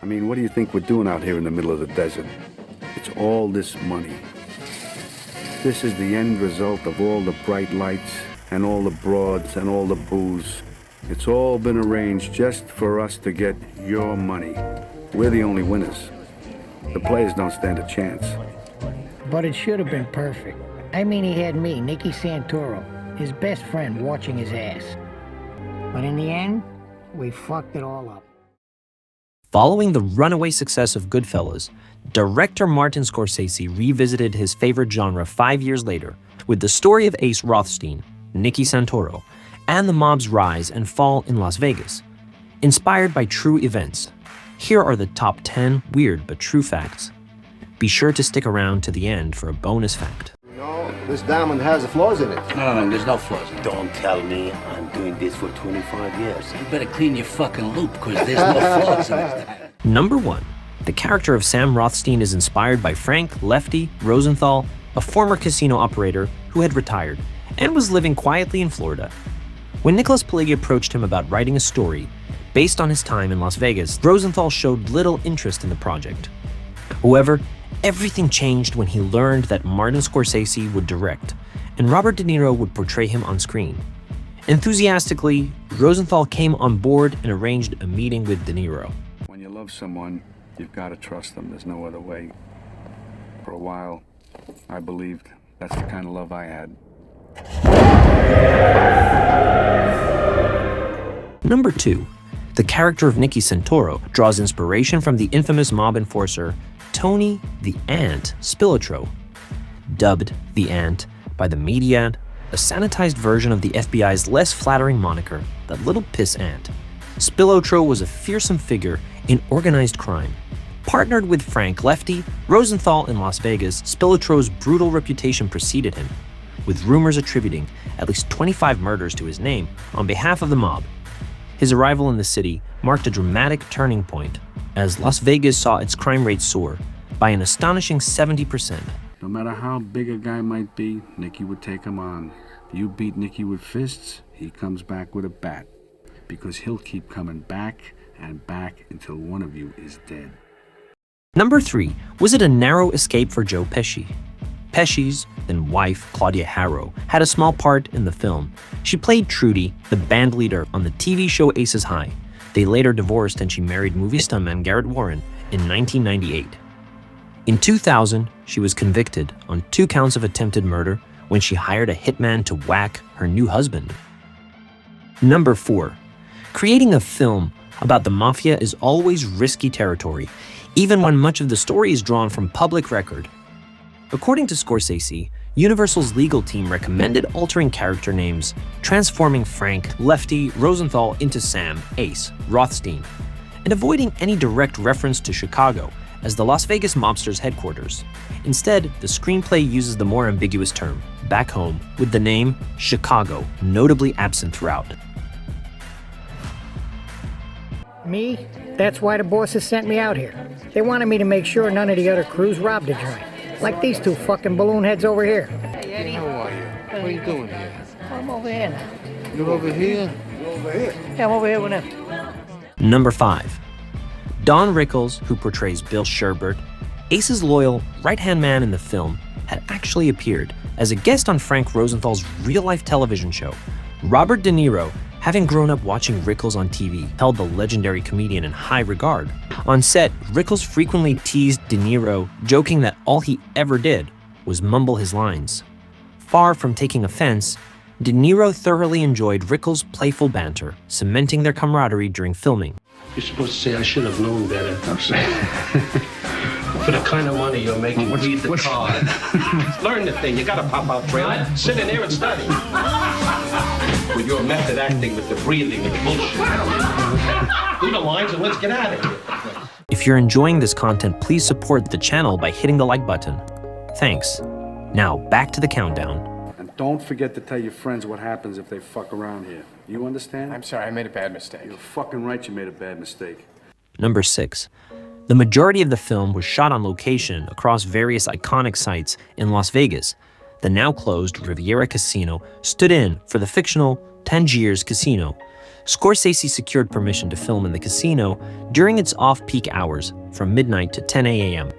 I mean, what do you think we're doing out here in the middle of the desert? It's all this money. This is the end result of all the bright lights and all the broads and all the booze. It's all been arranged just for us to get your money. We're the only winners. The players don't stand a chance. But it should have been perfect. I mean, he had me, Nicky Santoro, his best friend, watching his ass. But in the end, we fucked it all up. Following the runaway success of Goodfellas, director Martin Scorsese revisited his favorite genre 5 years later with the story of Ace Rothstein, Nicky Santoro, and the mob's rise and fall in Las Vegas. Inspired by true events, here are the top 10 weird but true facts. Be sure to stick around to the end for a bonus fact. No, this diamond has flaws in it. No, there's no flaws in it. Don't tell me I'm doing this for 25 years. You better clean your fucking loop, because there's no flaws in this. Number 1. The character of Sam Rothstein is inspired by Frank Lefty Rosenthal, a former casino operator who had retired and was living quietly in Florida. When Nicholas Pileggi approached him about writing a story based on his time in Las Vegas, Rosenthal showed little interest in the project. However, everything changed when he learned that Martin Scorsese would direct, and Robert De Niro would portray him on screen. Enthusiastically, Rosenthal came on board and arranged a meeting with De Niro. When you love someone, you've got to trust them. There's no other way. For a while, I believed that's the kind of love I had. Number 2. The character of Nicky Santoro draws inspiration from the infamous mob enforcer Tony the Ant Spilotro. Dubbed the Ant by the media, a sanitized version of the FBI's less flattering moniker, the Little Piss Ant. Spilotro was a fearsome figure in organized crime. Partnered with Frank Lefty Rosenthal in Las Vegas, Spilotro's brutal reputation preceded him, with rumors attributing at least 25 murders to his name on behalf of the mob. His arrival in the city marked a dramatic turning point as Las Vegas saw its crime rate soar by an astonishing 70%. No matter how big a guy might be, Nicky would take him on. You beat Nicky with fists, he comes back with a bat. Because he'll keep coming back and back until one of you is dead. Number 3. Was it a narrow escape for Joe Pesci? Pesci's then wife, Claudia Harrow, had a small part in the film. She played Trudy, the band leader on the TV show Aces High. They later divorced and she married movie stuntman Garrett Warren in 1998. In 2000, she was convicted on 2 counts of attempted murder when she hired a hitman to whack her new husband. Number 4. Creating a film about the mafia is always risky territory, even when much of the story is drawn from public record. According to Scorsese, Universal's legal team recommended altering character names, transforming Frank Lefty Rosenthal into Sam Ace Rothstein, and avoiding any direct reference to Chicago as the Las Vegas mobsters' headquarters. Instead, the screenplay uses the more ambiguous term, back home, with the name Chicago notably absent throughout. Me? That's why the bosses sent me out here. They wanted me to make sure none of the other crews robbed the joint. Like these 2 fucking balloon heads over here. Hey, Eddie. How are you? What are you doing here? I'm over here now. You're over here? You're over here? Yeah, I'm over here with them. Number 5. Don Rickles, who portrays Bill Sherbert, Ace's loyal right-hand man in the film, had actually appeared as a guest on Frank Rosenthal's real-life television show. Robert De Niro, having grown up watching Rickles on TV, held the legendary comedian in high regard. On set, Rickles frequently teased De Niro, joking that all he ever did was mumble his lines. Far from taking offense, De Niro thoroughly enjoyed Rickles' playful banter, cementing their camaraderie during filming. You're supposed to say, I should have known better. For the kind of money you're making, read the card. Learn the thing. You gotta pop out trailer. Sit in there and study. With your method acting, with the breathing and the bullshit. Do the lines and let's get out of here. If you're enjoying this content, please support the channel by hitting the like button. Thanks. Now, back to the countdown. And don't forget to tell your friends what happens if they fuck around here. You understand? I'm sorry, I made a bad mistake. You're fucking right you made a bad mistake. Number 6. The majority of the film was shot on location across various iconic sites in Las Vegas. The now closed Riviera Casino stood in for the fictional Tangiers Casino. Scorsese secured permission to film in the casino during its off-peak hours from midnight to 10 a.m.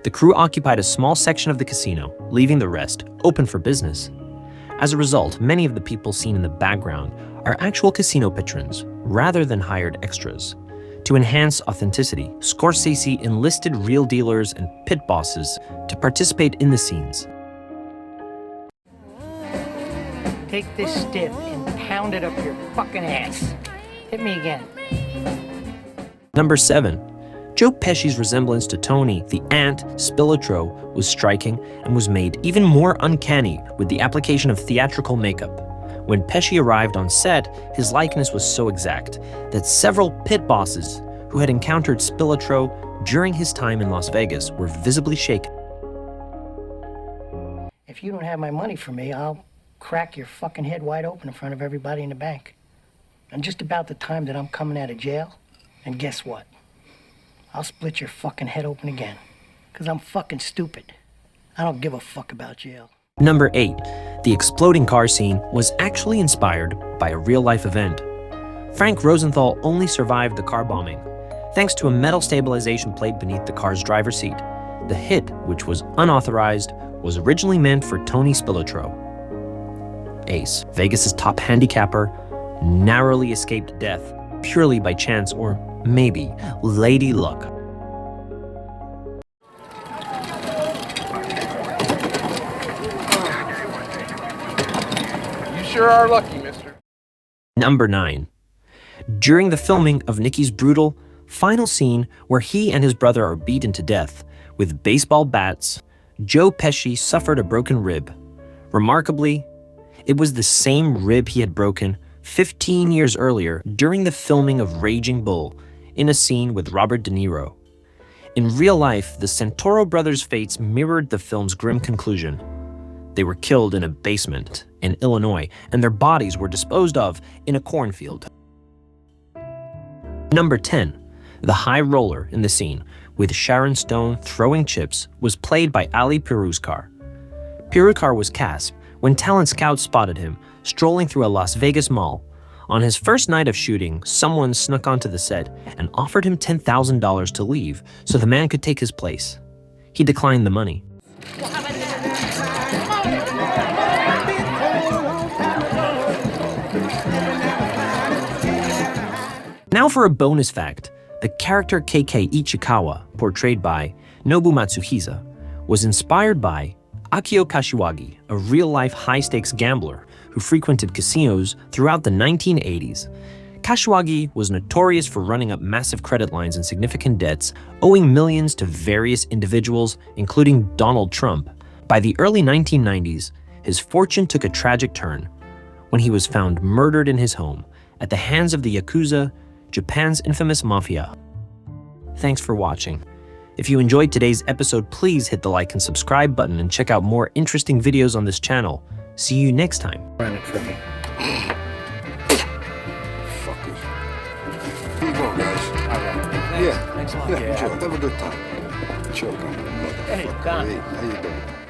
The crew occupied a small section of the casino, leaving the rest open for business. As a result, many of the people seen in the background are actual casino patrons rather than hired extras. To enhance authenticity, Scorsese enlisted real dealers and pit bosses to participate in the scenes. Take this stiff and pound it up your fucking ass. Hit me again. Number 7. Joe Pesci's resemblance to Tony, the ant, Spilotro, was striking and was made even more uncanny with the application of theatrical makeup. When Pesci arrived on set, his likeness was so exact that several pit bosses who had encountered Spilotro during his time in Las Vegas were visibly shaken. If you don't have my money for me, I'll crack your fucking head wide open in front of everybody in the bank. And just about the time that I'm coming out of jail, and guess what? I'll split your fucking head open again. 'Cause I'm fucking stupid. I don't give a fuck about jail. Number 8. The exploding car scene was actually inspired by a real-life event. Frank Rosenthal only survived the car bombing thanks to a metal stabilization plate beneath the car's driver's seat. The hit, which was unauthorized, was originally meant for Tony Spilotro. Ace, Vegas's top handicapper, narrowly escaped death purely by chance or maybe lady luck. You sure are lucky, mister. Number 9. During the filming of Nicky's brutal final scene where he and his brother are beaten to death with baseball bats, Joe Pesci suffered a broken rib. Remarkably, it was the same rib he had broken 15 years earlier during the filming of Raging Bull in a scene with Robert De Niro. In real life, the Santoro brothers' fates mirrored the film's grim conclusion. They were killed in a basement in Illinois, and their bodies were disposed of in a cornfield. Number 10. The high roller in the scene with Sharon Stone throwing chips was played by Ali Piruzkar. Piruzkar was cast when talent scouts spotted him strolling through a Las Vegas mall. On his first night of shooting, someone snuck onto the set and offered him $10,000 to leave so the man could take his place. He declined the money. Now for a bonus fact. The character KK Ichikawa, portrayed by Nobu Matsuhisa, was inspired by Akio Kashiwagi, a real-life high-stakes gambler who frequented casinos throughout the 1980s. Kashiwagi was notorious for running up massive credit lines and significant debts, owing millions to various individuals, including Donald Trump. By the early 1990s, his fortune took a tragic turn when he was found murdered in his home at the hands of the Yakuza, Japan's infamous mafia. Thanks for watching. If you enjoyed today's episode, please hit the like and subscribe button and check out more interesting videos on this channel. See you next time. Run it for me. Fuckers. Here you go, guys. All right. Yeah. Thanks a lot. Yeah, enjoy. Have a good time. Chill, come on. Hey, Don. Hey, how you doing?